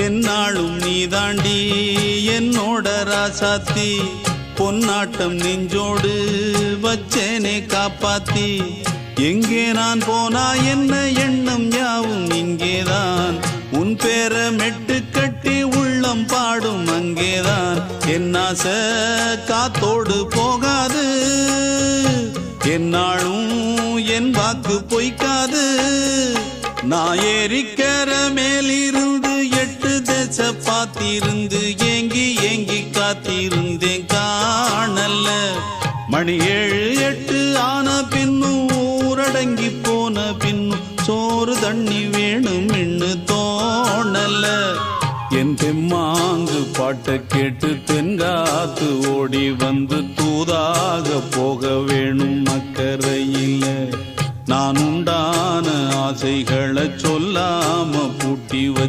என்னாலும் நீதாண்டி என்னோட ராசாத்தி பொன்னாட்டம் நெஞ்சோடு வச்சேனே காப்பாத்தி எங்கே நான் போனா என்ன எண்ணம் யாவும் இங்கேதான் உன் பேர மெட்டு கட்டி உள்ளம் பாடும் அங்கேதான் என் ஆசை காத்தோடு போகாது என்னாலும் என் வாக்கு பொய்க்காது நான் ஏறிக்கிற மேலிருந்து 8 தேச பார்த்திருந்து ஏங்கி ஏங்கி காத்திருந்தேன் காணல்ல மணி 7 8 ஆன பின்னும் ஊரடங்கி போன பின்னும் சோறு தண்ணி வேணும் என்று தோணல என் தெம்மாங்கு பாட்டை கேட்டு தென்காத்து ஓடி வந்து தூதாக போக வேணும் அக்கறையில் நான் உண்டான ஆசைகளை சொல்லாம பூட்டி வச்ச